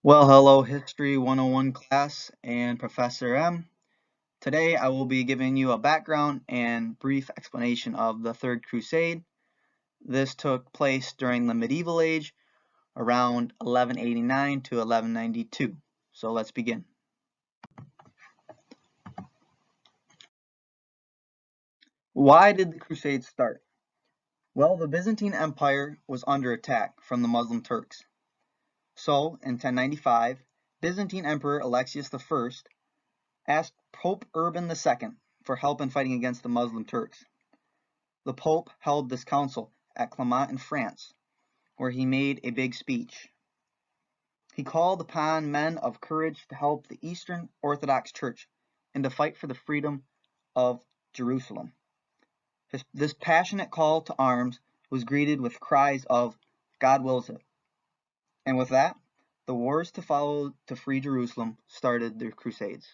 Well, hello, History 101 class and Professor M. Today I will be giving you a background and brief explanation of the Third Crusade. This took place during the medieval age around 1189 to 1192. So let's begin. Why did the Crusades start? Well, the Byzantine Empire was under attack from the Muslim Turks. So, in 1095, Byzantine Emperor Alexius I asked Pope Urban II for help in fighting against the Muslim Turks. The Pope held this council at Clermont in France, where he made a big speech. He called upon men of courage to help the Eastern Orthodox Church and to fight for the freedom of Jerusalem. This passionate call to arms was greeted with cries of, "God wills it." And with that, the wars to follow to free Jerusalem started the Crusades.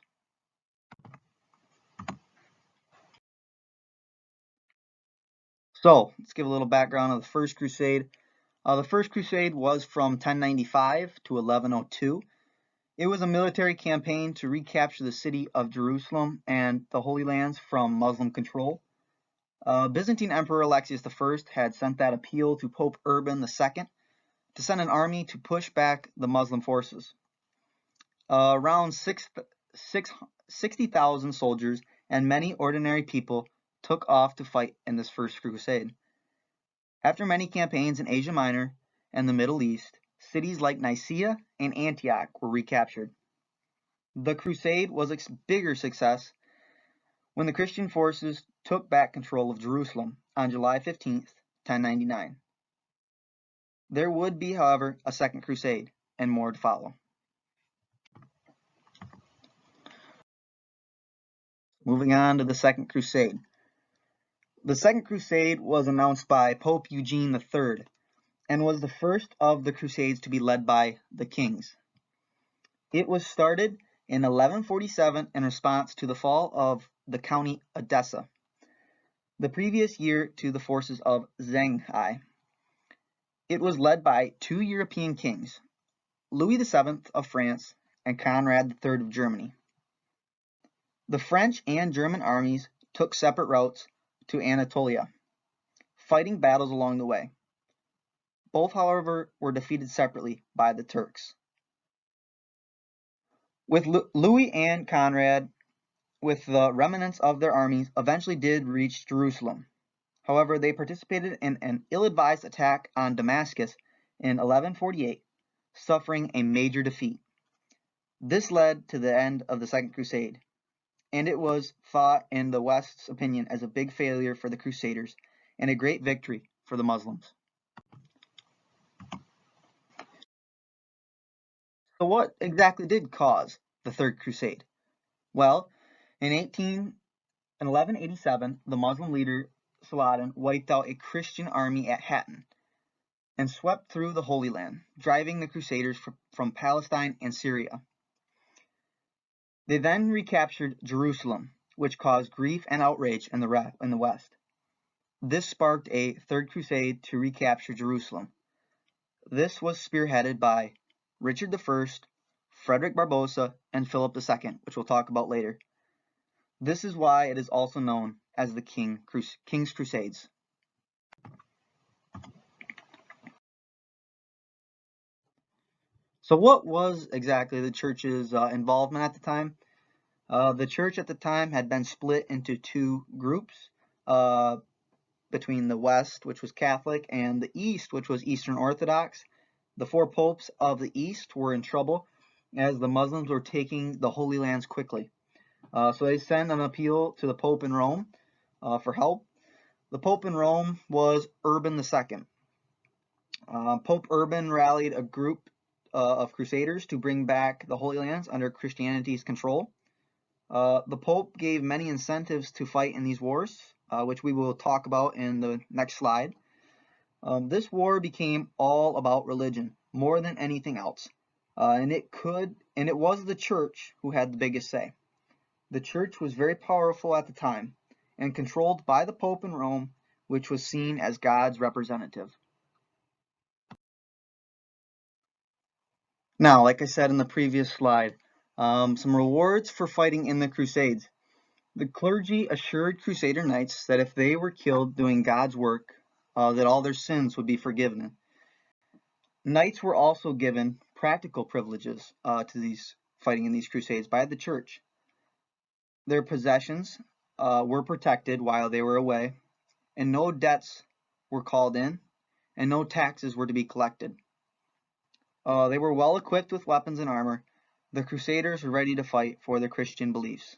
So, let's give a little background of the First Crusade. The First Crusade was from 1095 to 1102. It was a military campaign to recapture the city of Jerusalem and the Holy Lands from Muslim control. Byzantine Emperor Alexius I had sent that appeal to Pope Urban II to send an army to push back the Muslim forces. Around 60,000 soldiers and many ordinary people took off to fight in this First Crusade. After many campaigns in Asia Minor and the Middle East, cities like Nicaea and Antioch were recaptured. The crusade was a bigger success when the Christian forces took back control of Jerusalem on July 15th, 1099. There would be, however, a second crusade, and more to follow. Moving on to the Second Crusade. The Second Crusade was announced by Pope Eugene III and was the first of the Crusades to be led by the kings. It was started in 1147 in response to the fall of the county Edessa, the previous year to the forces of Zheng Hai. It was led by two European kings, Louis VII of France and Conrad III of Germany. The French and German armies took separate routes to Anatolia, fighting battles along the way. Both, however, were defeated separately by the Turks. With Louis and Conrad, with the remnants of their armies, eventually did reach Jerusalem. However, they participated in an ill-advised attack on Damascus in 1148, suffering a major defeat. This led to the end of the Second Crusade, and it was thought in the West's opinion as a big failure for the Crusaders and a great victory for the Muslims. So what exactly did cause the Third Crusade? Well, in 1187, the Muslim leader Saladin wiped out a Christian army at Hattin and swept through the Holy Land, driving the Crusaders from Palestine and Syria. They then recaptured Jerusalem, which caused grief and outrage in the West. This sparked a Third Crusade to recapture Jerusalem. This was spearheaded by Richard I, Frederick Barbarossa, and Philip II, which we'll talk about later. This is why it is also known as the King's Crusades. So what was exactly the church's involvement at the time? The church at the time had been split into two groups between the West, which was Catholic, and the East, which was Eastern Orthodox. The four popes of the East were in trouble as the Muslims were taking the Holy Lands quickly. So they sent an appeal to the Pope in Rome for help. The Pope in Rome was Urban II. Pope Urban rallied a group of crusaders to bring back the Holy Lands under Christianity's control. The Pope gave many incentives to fight in these wars, which we will talk about in the next slide. This war became all about religion more than anything else, and it was the church who had the biggest say. The church was very powerful at the time and controlled by the Pope in Rome, which was seen as God's representative. Now, like I said in the previous slide, some rewards for fighting in the Crusades. The clergy assured Crusader knights that if they were killed doing God's work, that all their sins would be forgiven. Knights were also given practical privileges to these fighting in these crusades by the church. Their possessions were protected while they were away, and no debts were called in, and no taxes were to be collected. They were well equipped with weapons and armor. The Crusaders were ready to fight for their Christian beliefs.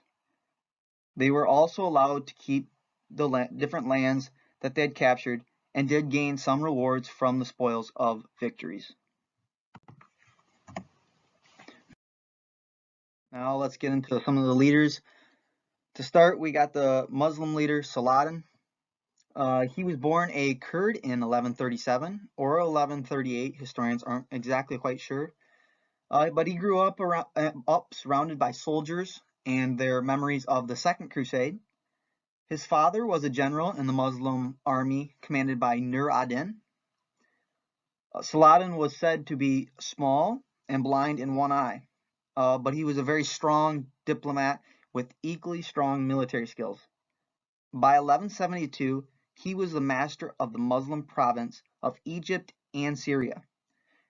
They were also allowed to keep the different lands that they had captured and did gain some rewards from the spoils of victories. Now let's get into some of the leaders. To start, we got the Muslim leader Saladin. He was born a Kurd in 1137 or 1138. Historians aren't exactly quite sure. But he grew up surrounded by soldiers and their memories of the Second Crusade. His father was a general in the Muslim army commanded by Nur ad-Din. Saladin was said to be small and blind in one eye, but he was a very strong diplomat with equally strong military skills. By 1172, he was the master of the Muslim province of Egypt and Syria.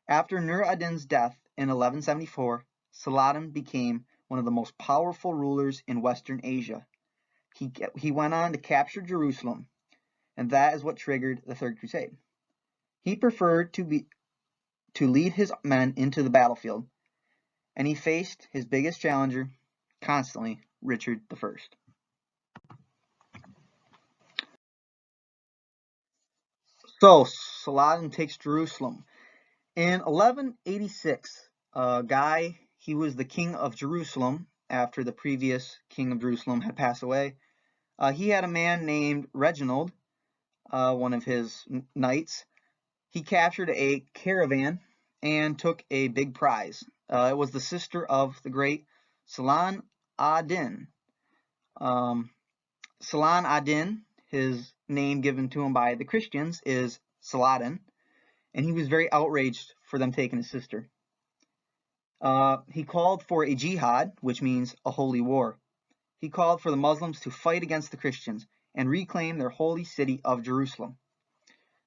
After Nur ad-Din's death in 1174, Saladin became one of the most powerful rulers in Western Asia. He went on to capture Jerusalem, and that is what triggered the Third Crusade. He preferred to lead his men into the battlefield, and he faced his biggest challenger constantly, Richard I. So Saladin takes Jerusalem. In 1186, he was the king of Jerusalem after the previous king of Jerusalem had passed away. He had a man named Reginald, one of his knights. He captured a caravan and took a big prize. It was the sister of the great Salah ad-Din. Salah ad-Din, his name given to him by the Christians, is Saladin, and he was very outraged for them taking his sister. He called for a jihad, which means a holy war. He called for the Muslims to fight against the Christians and reclaim their holy city of Jerusalem.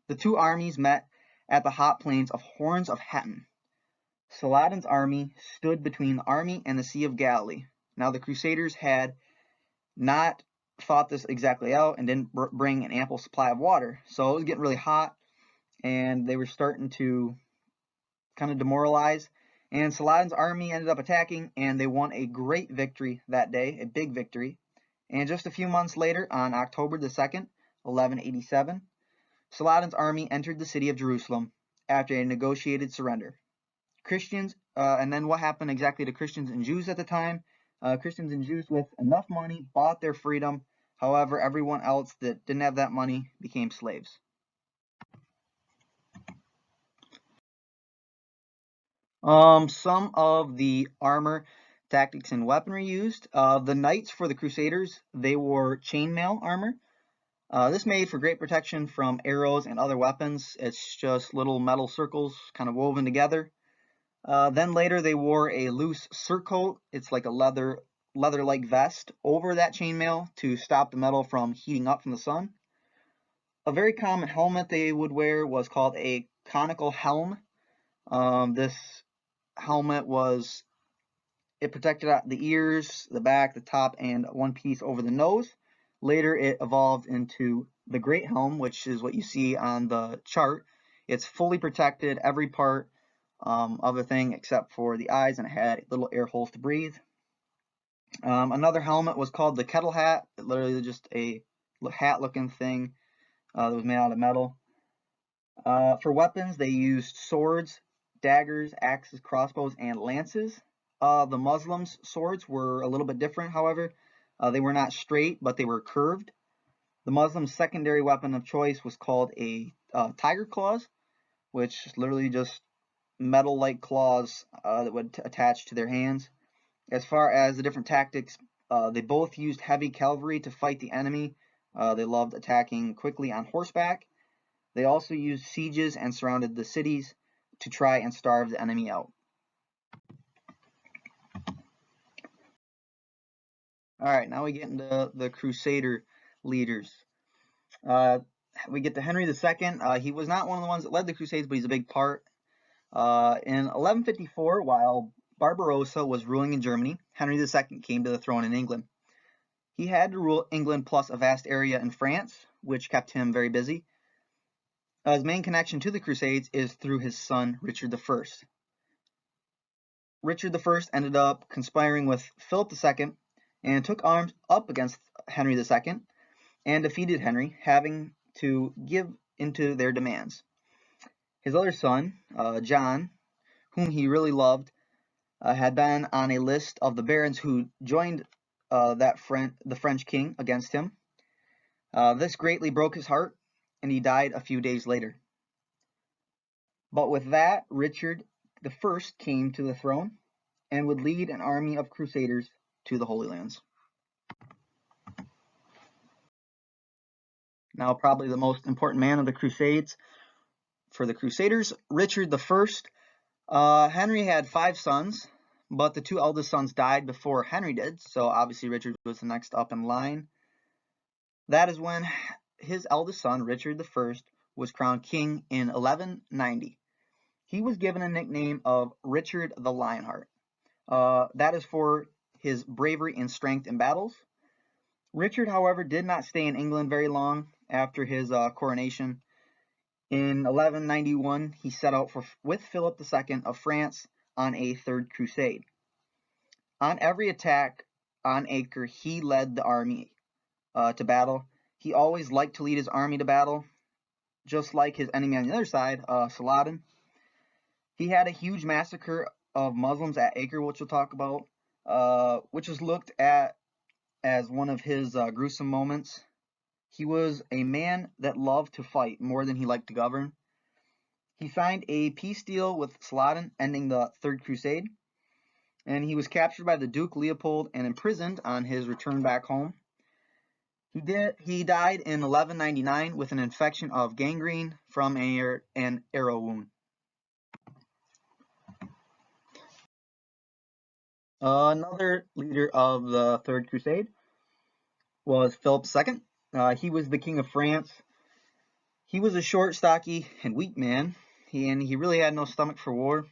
The two armies met at the hot plains of Horns of Hattin. Saladin's army stood between the army and the Sea of Galilee. Now the Crusaders had not thought this exactly out and didn't bring an ample supply of water. So it was getting really hot, and they were starting to kind of demoralize. And Saladin's army ended up attacking, and they won a great victory that day, a big victory. And just a few months later, on October the 2nd, 1187, Saladin's army entered the city of Jerusalem after a negotiated surrender. Christians, and then what happened exactly to Christians and Jews at the time? Christians and Jews with enough money bought their freedom. However, everyone else that didn't have that money became slaves. Some of the armor, tactics, and weaponry used. The knights for the Crusaders, they wore chainmail armor. This made for great protection from arrows and other weapons. It's just little metal circles kind of woven together. Then later they wore a loose surcoat. It's like a leather-like vest over that chainmail to stop the metal from heating up from the sun. A very common helmet they would wear was called a conical helm. This helmet it protected the ears, the back, the top, and one piece over the nose. Later it evolved into the great helm, which is what you see on the chart. It's fully protected, every part of the thing except for the eyes, and it had little air holes to breathe. Another helmet was called the kettle hat, literally just a hat looking thing that was made out of metal. For weapons, they used swords, daggers, axes, crossbows, and lances. The Muslims' swords were a little bit different, however. They were not straight, but they were curved. The Muslims' secondary weapon of choice was called a tiger claws, which is literally just metal-like claws that would attach to their hands. As far as the different tactics, they both used heavy cavalry to fight the enemy. They loved attacking quickly on horseback. They also used sieges and surrounded the cities to try and starve the enemy out. All right, now we get into the Crusader leaders. Uh, we get to Henry II. He was not one of the ones that led the Crusades, but he's a big part. In 1154, while Barbarossa was ruling in Germany, Henry II came to the throne in England. He had to rule England plus a vast area in France, which kept him very busy. His main connection to the Crusades is through his son, Richard I. Richard I ended up conspiring with Philip II and took arms up against Henry II and defeated Henry, having to give into their demands. His other son, John, whom he really loved, had been on a list of the barons who joined the French king against him. This greatly broke his heart, and he died a few days later. But with that, Richard I came to the throne and would lead an army of crusaders to the Holy Lands. Now, probably the most important man of the Crusades for the Crusaders, Richard I. Henry had 5 sons, but the 2 eldest sons died before Henry did, so obviously Richard was the next up in line. That is when his eldest son, Richard I, was crowned king in 1190. He was given a nickname of Richard the Lionheart. That is for his bravery and strength in battles. Richard, however, did not stay in England very long after his coronation. In 1191, he set out with Philip II of France on a third crusade. On every attack on Acre, he led the army to battle. He always liked to lead his army to battle, just like his enemy on the other side, Saladin. He had a huge massacre of Muslims at Acre, which we'll talk about, which is looked at as one of his gruesome moments. He was a man that loved to fight more than he liked to govern. He signed a peace deal with Saladin, ending the Third Crusade, and he was captured by the Duke Leopold and imprisoned on his return back home. He died in 1199 with an infection of gangrene from an arrow wound. Another leader of the Third Crusade was Philip II. He was the king of France. He was a short, stocky, and weak man, and he really had no stomach for war.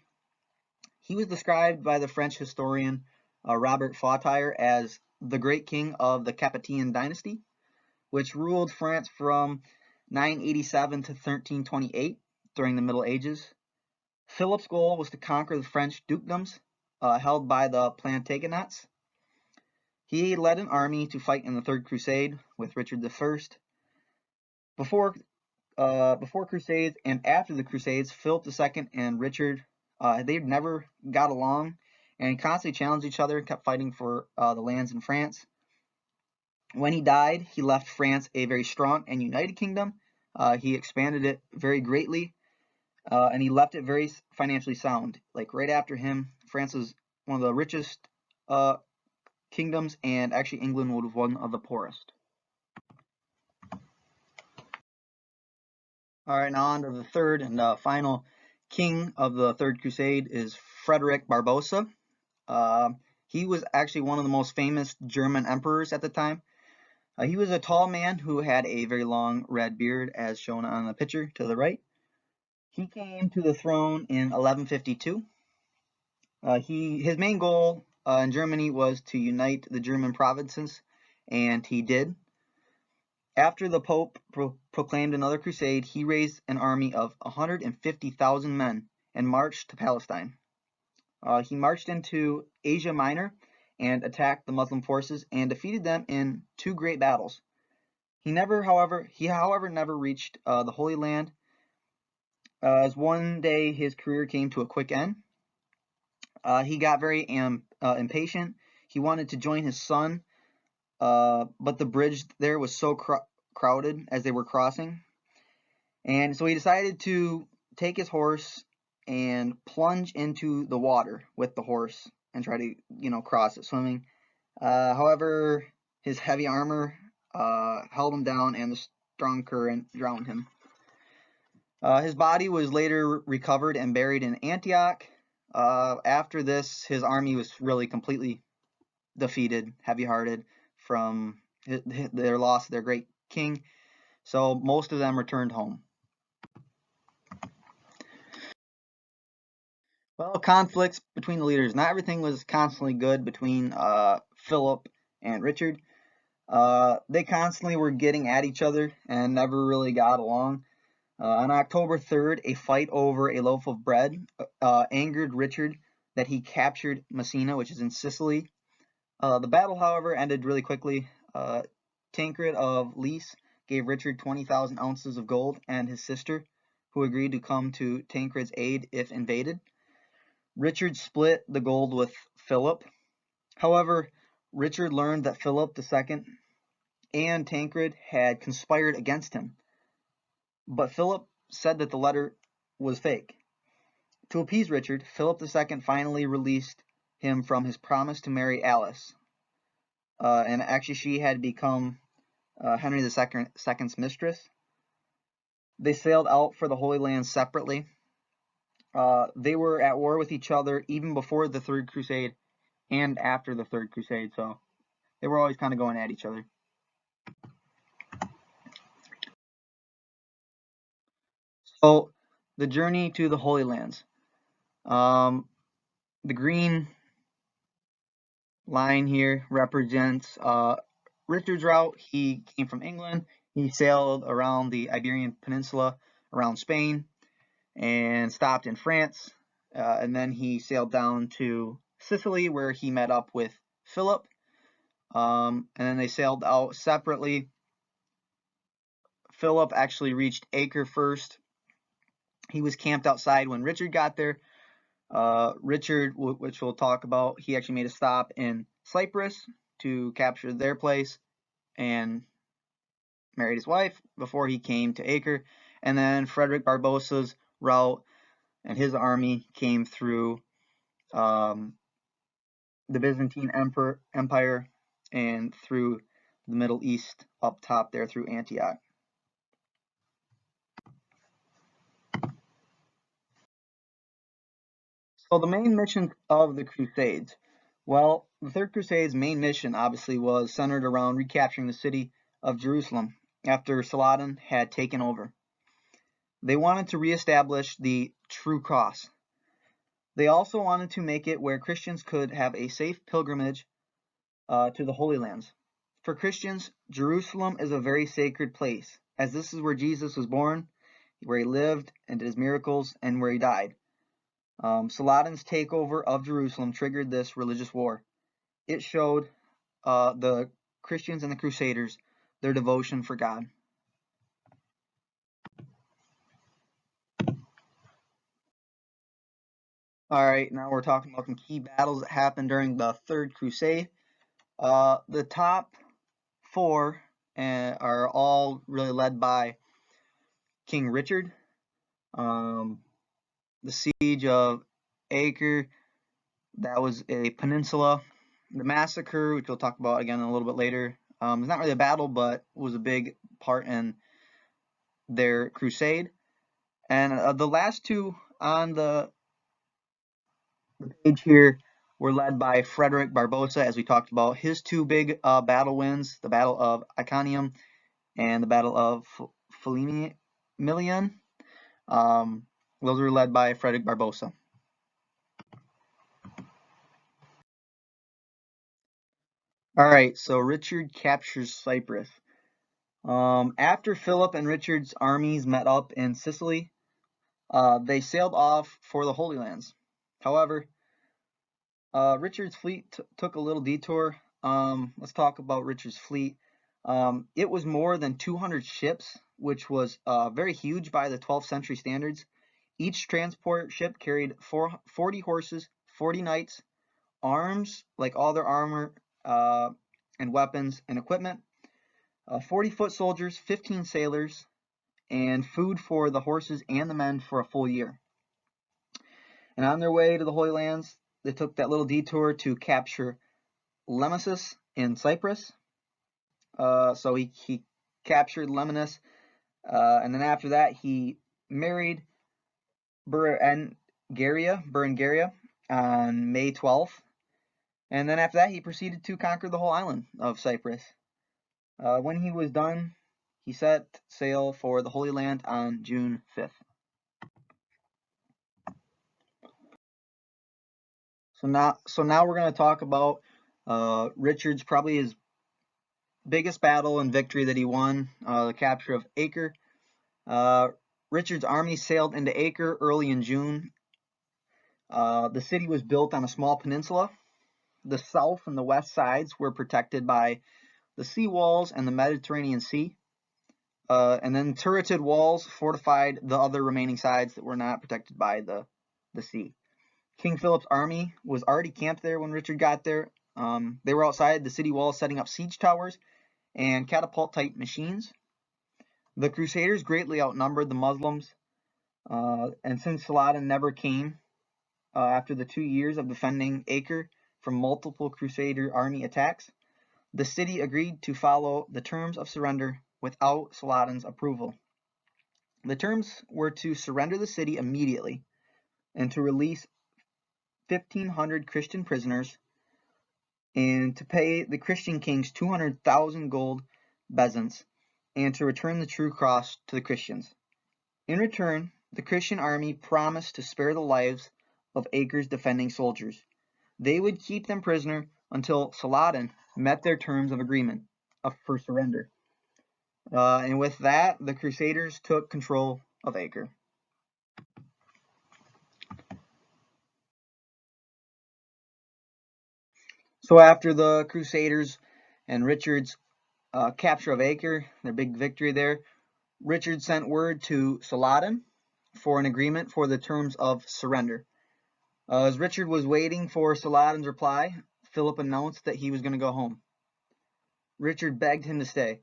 He was described by the French historian Robert Fauthier as the great king of the Capetian dynasty, which ruled France from 987 to 1328 during the Middle Ages. Philip's goal was to conquer the French dukedoms held by the Plantagenets. He led an army to fight in the Third Crusade with Richard I. Before Crusades and after the Crusades, Philip II and Richard, they never got along and constantly challenged each other, kept fighting for the lands in France. When he died, he left France a very strong and united kingdom. He expanded it very greatly, and he left it very financially sound. Like right after him, France was one of the richest kingdoms, and actually England was one of the poorest. All right, now on to the third and final king of the Third Crusade is Frederick Barbarossa. He was actually one of the most famous German emperors at the time. He was a tall man who had a very long red beard, as shown on the picture to the right. He came to the throne in 1152. His main goal in Germany was to unite the German provinces, and he did. After the Pope proclaimed another crusade, he raised an army of 150,000 men and marched to Palestine. He marched into Asia Minor and attacked the Muslim forces and defeated them in 2 great battles. He however, never reached the Holy Land, as one day his career came to a quick end. He got very impatient. He wanted to join his son, but the bridge there was so crowded as they were crossing. And so he decided to take his horse and plunge into the water with the horse and try to, cross it swimming. However, his heavy armor held him down, and the strong current drowned him. His body was later recovered and buried in Antioch. After this, his army was really completely defeated, heavy-hearted from their loss of their great king. So most of them returned home. Well, conflicts between the leaders. Not everything was constantly good between Philip and Richard. They constantly were getting at each other and never really got along. On October 3rd, a fight over a loaf of bread angered Richard that he captured Messina, which is in Sicily. The battle, however, ended really quickly. Tancred of Lys gave Richard 20,000 ounces of gold and his sister, who agreed to come to Tancred's aid if invaded. Richard split the gold with Philip. However, Richard learned that Philip II and Tancred had conspired against him, but Philip said that the letter was fake. To appease Richard, Philip II finally released him from his promise to marry Alice, and actually she had become Henry II's mistress. They sailed out for the Holy Land separately. They were at war with each other even before the Third Crusade and after the Third Crusade, so they were always kind of going at each other. So, the journey to the Holy Lands. The green line here represents Richard's route. He came from England. He sailed around the Iberian Peninsula, around Spain, and stopped in France. And then he sailed down to Sicily, where he met up with Philip. And then they sailed out separately. Philip actually reached Acre first. He was camped outside when Richard got there. Richard, which we'll talk about, he actually made a stop in Cyprus to capture their place and married his wife before he came to Acre. And then Frederick Barbossa's route and his army came through the Byzantine Empire and through the Middle East up top there through Antioch. So the main mission of the Crusades. Well, the Third Crusade's main mission obviously was centered around recapturing the city of Jerusalem after Saladin had taken over. They wanted to reestablish the true cross. They also wanted to make it where Christians could have a safe pilgrimage to the Holy Lands. For Christians, Jerusalem is a very sacred place, as this is where Jesus was born, where he lived and did his miracles, and where he died. Saladin's takeover of Jerusalem triggered this religious war. It showed the Christians and the Crusaders their devotion for God. All right, now we're talking about some key battles that happened during the Third Crusade. The top four are all really led by King Richard. The siege of Acre, that was a peninsula. The massacre, which we'll talk about again a little bit later, it's not really a battle, but was a big part in their crusade. And the last two on the page here were led by Frederick Barbarossa, as we talked about. His two big battle wins, the Battle of Iconium and the Battle of Flaminian. Those were led by Frederick Barbarossa. All right, so Richard captures Cyprus. After Philip and Richard's armies met up in Sicily, they sailed off for the Holy Lands. However, Richard's fleet took a little detour. Let's talk about Richard's fleet. It was more than 200 ships, which was very huge by the 12th century standards. Each transport ship carried 40 horses, 40 knights, arms, like all their armor and weapons and equipment, 40 foot soldiers, 15 sailors, and food for the horses and the men for a full year. And on their way to the Holy Lands, they took that little detour to capture Lemnos in Cyprus. So he captured Lemnos, and then after that he married Berengaria on May 12th. And then after that, he proceeded to conquer the whole island of Cyprus. When he was done, he set sail for the Holy Land on June 5th. So now we're going to talk about Richard's probably his biggest battle and victory that he won, the capture of Acre. Richard's army sailed into Acre early in June. The city was built on a small peninsula. The south and the west sides were protected by the sea walls and the Mediterranean Sea. And then turreted walls fortified the other remaining sides that were not protected by the sea. King Philip's army was already camped there when Richard got there. They were outside the city walls setting up siege towers and catapult-type machines. The Crusaders greatly outnumbered the Muslims, and since Saladin never came after the 2 years of defending Acre from multiple Crusader army attacks, the city agreed to follow the terms of surrender without Saladin's approval. The terms were to surrender the city immediately and to release 1,500 Christian prisoners and to pay the Christian kings 200,000 gold bezants and to return the true cross to the Christians. In return, the Christian army promised to spare the lives of Acre's defending soldiers. They would keep them prisoner until Saladin met their terms of agreement for surrender. And with that, the Crusaders took control of Acre. So after the Crusaders and Richard's capture of Acre, their big victory there, Richard sent word to Saladin for an agreement for the terms of surrender. As Richard was waiting for Saladin's reply, Philip announced that he was going to go home. Richard begged him to stay,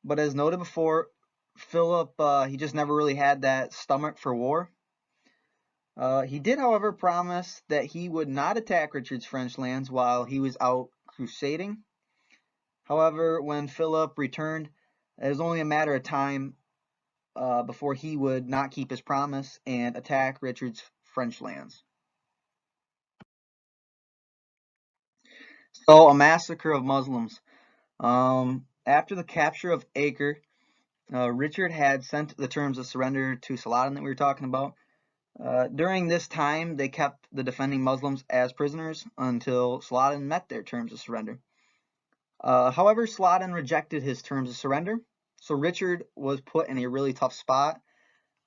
but as noted before, Philip, he just never really had that stomach for war. He did, however, promise that he would not attack Richard's French lands while he was out crusading. However, when Philip returned, it was only a matter of time before he would not keep his promise and attack Richard's French lands. So, a massacre of Muslims. After the capture of Acre, Richard had sent the terms of surrender to Saladin that we were talking about. During this time, they kept the defending Muslims as prisoners until Saladin met their terms of surrender. However, Saladin rejected his terms of surrender, so Richard was put in a really tough spot.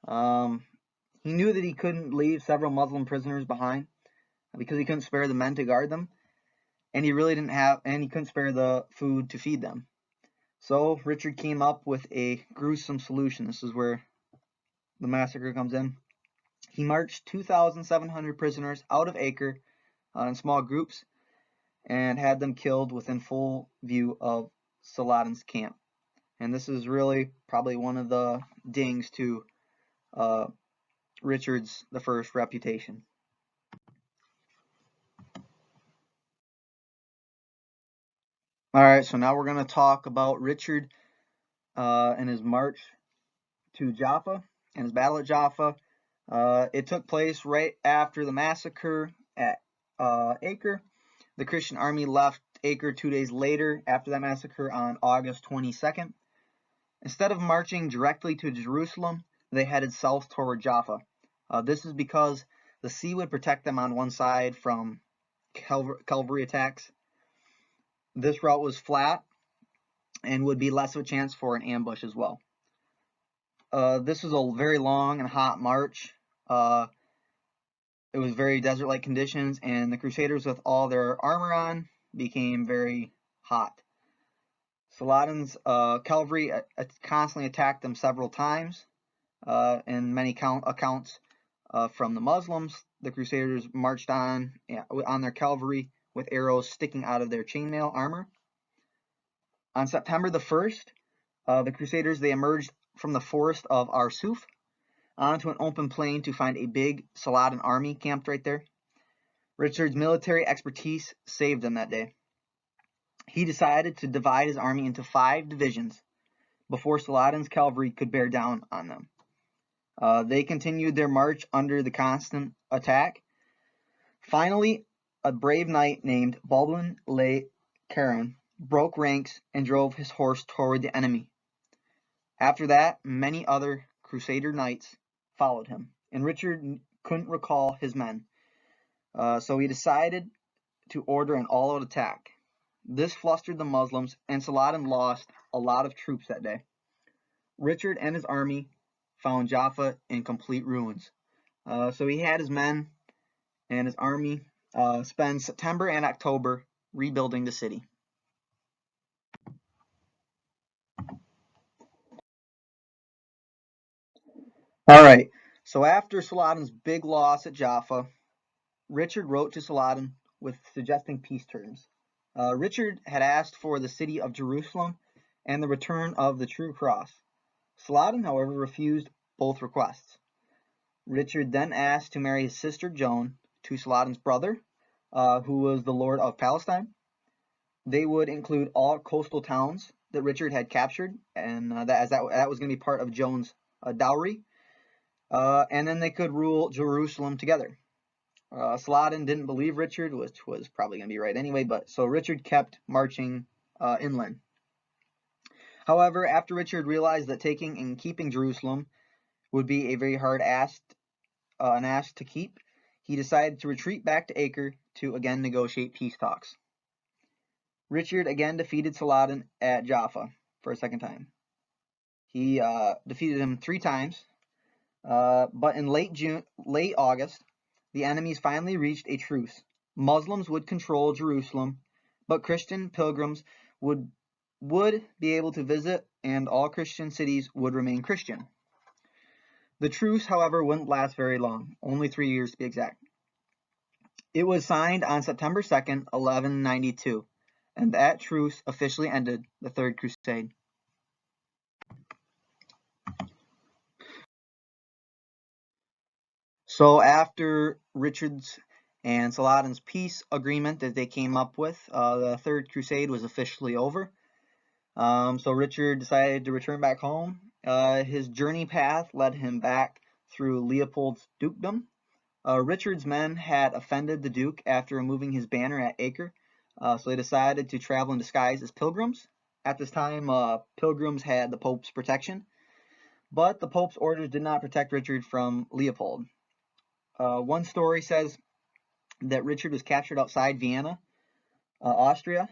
He knew that he couldn't leave several Muslim prisoners behind because he couldn't spare the men to guard them, and he couldn't spare the food to feed them. So Richard came up with a gruesome solution. This is where the massacre comes in. He marched 2,700 prisoners out of Acre in small groups and had them killed within full view of Saladin's camp. And this is really probably one of the dings to Richard's the first reputation. All right, so now we're going to talk about Richard and his march to Jaffa and his battle at Jaffa. It took place right after the massacre at Acre. The Christian army left Acre 2 days later after that massacre on August 22nd. Instead of marching directly to Jerusalem, they headed south toward Jaffa. This is because the sea would protect them on one side from cavalry attacks. This route was flat and would be less of a chance for an ambush as well. This was a very long and hot march. It was very desert-like conditions, and the Crusaders, with all their armor on, became very hot. Saladin's cavalry constantly attacked them several times. In many accounts from the Muslims, the Crusaders marched on their cavalry with arrows sticking out of their chainmail armor. On September the 1st, the Crusaders, they emerged from the forest of Arsuf onto an open plain to find a big Saladin army camped right there. Richard's military expertise saved them that day. He decided to divide his army into 5 divisions before Saladin's cavalry could bear down on them. They continued their march under the constant attack. Finally, a brave knight named Baldwin le Caron broke ranks and drove his horse toward the enemy. After that, many other Crusader knights followed him, and Richard couldn't recall his men, so he decided to order an all-out attack. This flustered the Muslims, and Saladin lost a lot of troops that day. Richard and his army found Jaffa in complete ruins. So he had his men and his army spend September and October rebuilding the city. All right, so after Saladin's big loss at Jaffa, Richard wrote to Saladin with suggesting peace terms. Richard had asked for the city of Jerusalem and the return of the true cross. Saladin, however, refused both requests. Richard then asked to marry his sister Joan to Saladin's brother, who was the Lord of Palestine. They would include all coastal towns that Richard had captured, and that was going to be part of Joan's dowry. And then they could rule Jerusalem together. Saladin didn't believe Richard, which was probably going to be right anyway, but so Richard kept marching inland. However, after Richard realized that taking and keeping Jerusalem would be a very hard ask to keep, he decided to retreat back to Acre to again negotiate peace talks. Richard again defeated Saladin at Jaffa for a second time. He defeated him 3 times, but in late August, the enemies finally reached a truce. Muslims would control Jerusalem, but Christian pilgrims would be able to visit, and all Christian cities would remain Christian. The truce, however, wouldn't last very long, only 3 years to be exact. It was signed on September 2nd, 1192, and that truce officially ended the Third Crusade. So after Richard's and Saladin's peace agreement that they came up with, the Third Crusade was officially over. So Richard decided to return back home. His journey path led him back through Leopold's dukedom. Richard's men had offended the Duke after removing his banner at Acre, so they decided to travel in disguise as pilgrims. At this time, pilgrims had the Pope's protection, but the Pope's orders did not protect Richard from Leopold. One story says that Richard was captured outside Vienna, Austria.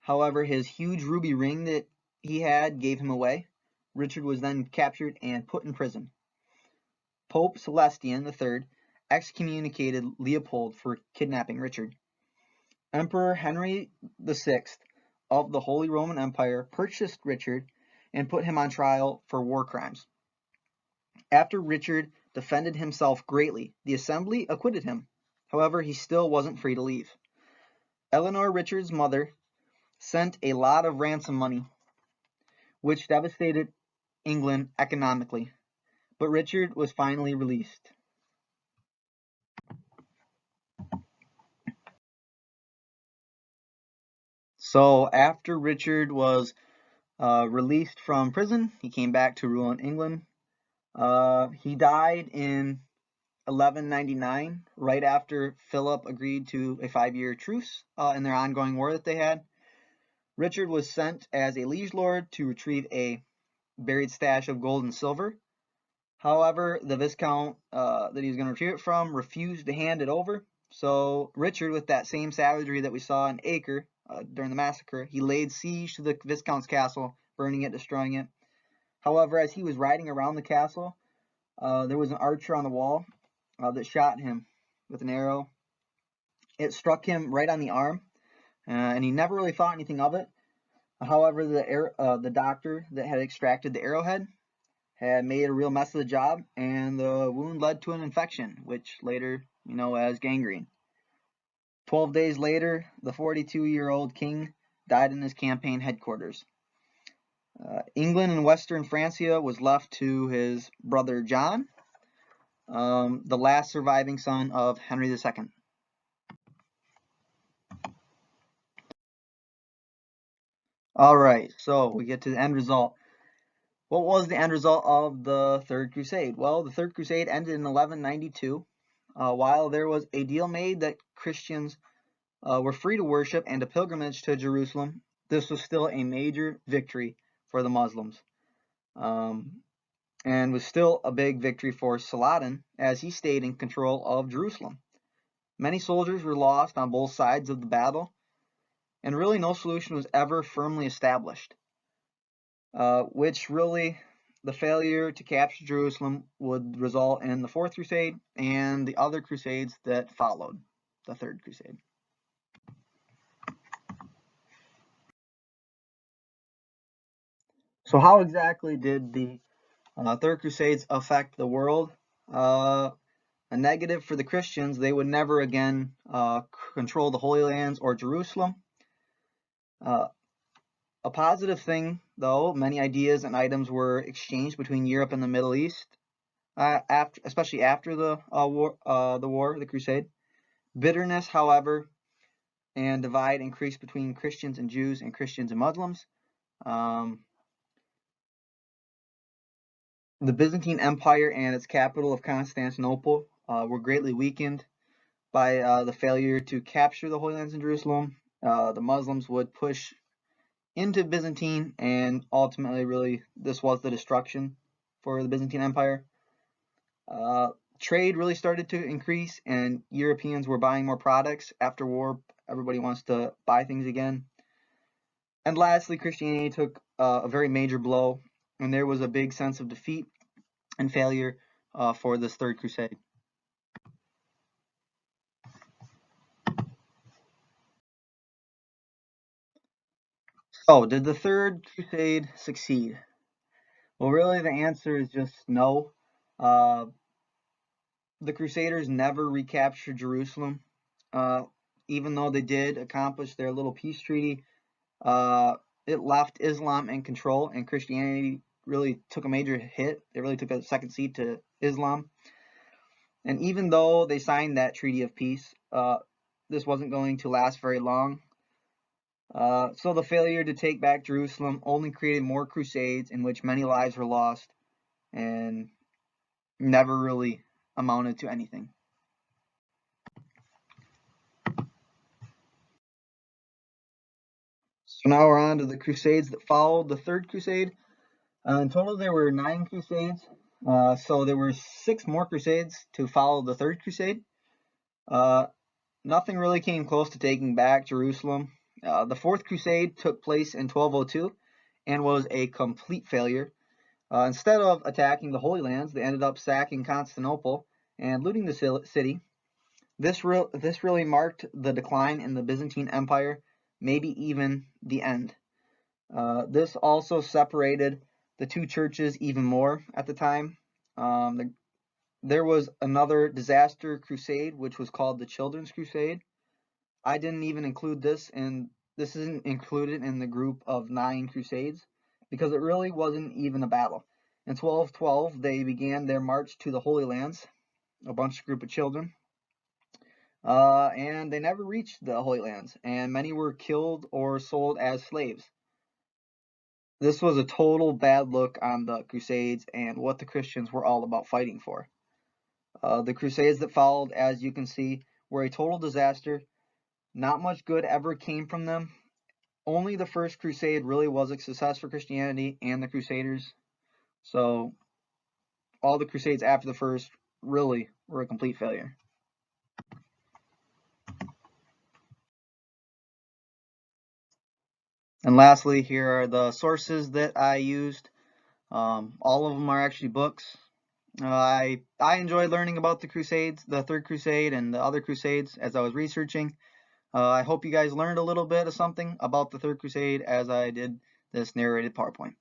However, his huge ruby ring that he had gave him away. Richard was then captured and put in prison. Pope Celestine III excommunicated Leopold for kidnapping Richard. Emperor Henry VI of the Holy Roman Empire purchased Richard and put him on trial for war crimes. After Richard defended himself greatly, the assembly acquitted him. However, he still wasn't free to leave. Eleanor, Richard's mother, sent a lot of ransom money, which devastated England economically, but Richard was finally released. So after Richard was released from prison, he came back to rule in England. He died in 1199, right after Philip agreed to a 5-year truce in their ongoing war that they had. Richard was sent as a liege lord to retrieve a buried stash of gold and silver. However, the Viscount that he was going to retrieve it from refused to hand it over. So Richard, with that same savagery that we saw in Acre during the massacre, he laid siege to the Viscount's castle, burning it, destroying it. However, as he was riding around the castle, there was an archer on the wall that shot him with an arrow. It struck him right on the arm, and he never really thought anything of it. However, the doctor that had extracted the arrowhead had made a real mess of the job, and the wound led to an infection, which later, as gangrene. 12 days later, the 42-year-old king died in his campaign headquarters. England and Western Francia was left to his brother John, the last surviving son of Henry II. All right, so we get to the end result. What was the end result of the Third Crusade? Well, the Third Crusade ended in 1192, while there was a deal made that Christians were free to worship and a pilgrimage to Jerusalem, this was still a major victory for the Muslims, and was still a big victory for Saladin as he stayed in control of Jerusalem. Many soldiers were lost on both sides of the battle, and really no solution was ever firmly established, which really the failure to capture Jerusalem would result in the Fourth Crusade and the other crusades that followed, the Third Crusade. So how exactly did the Third Crusades affect the world? A negative for the Christians, they would never again control the Holy Lands or Jerusalem. A positive thing, though, many ideas and items were exchanged between Europe and the Middle East, especially after the Crusade. Bitterness, however, and divide increased between Christians and Jews and Christians and Muslims. The Byzantine Empire and its capital of Constantinople were greatly weakened by the failure to capture the Holy Lands in Jerusalem. The Muslims would push into Byzantine, and ultimately, really, this was the destruction for the Byzantine Empire. Trade really started to increase, and Europeans were buying more products. After war, everybody wants to buy things again. And lastly, Christianity took a very major blow, and there was a big sense of defeat and failure for this Third Crusade. So, did the Third Crusade succeed? Well, really, the answer is just no. The Crusaders never recaptured Jerusalem, even though they did accomplish their little peace treaty. It left Islam in control, and Christianity really took a major hit. It really took a second seat to Islam. And even though they signed that treaty of peace, this wasn't going to last very long. So the failure to take back Jerusalem only created more crusades in which many lives were lost and never really amounted to anything. So now we're on to the crusades that followed the Third Crusade. In total, there were 9 crusades. So there were 6 more crusades to follow the Third Crusade. Nothing really came close to taking back Jerusalem. The Fourth Crusade took place in 1202 and was a complete failure. Instead of attacking the Holy Lands, they ended up sacking Constantinople and looting the city. This really marked the decline in the Byzantine Empire, maybe even the end. This also separated the two churches even more at the time. There was another disaster crusade, which was called the Children's Crusade. I didn't even include this, and this isn't included in the group of 9 crusades because it really wasn't even a battle. In 1212, they began their march to the Holy Lands, a group of children, and they never reached the Holy Lands, and many were killed or sold as slaves. This was a total bad look on the Crusades and what the Christians were all about fighting for. The Crusades that followed, as you can see, were a total disaster. Not much good ever came from them. Only the First Crusade really was a success for Christianity and the Crusaders. So all the Crusades after the first really were a complete failure. And lastly, here are the sources that I used. All of them are actually books. I enjoyed learning about the Crusades, the Third Crusade, and the other Crusades as I was researching. I hope you guys learned a little bit of something about the Third Crusade as I did this narrated PowerPoint.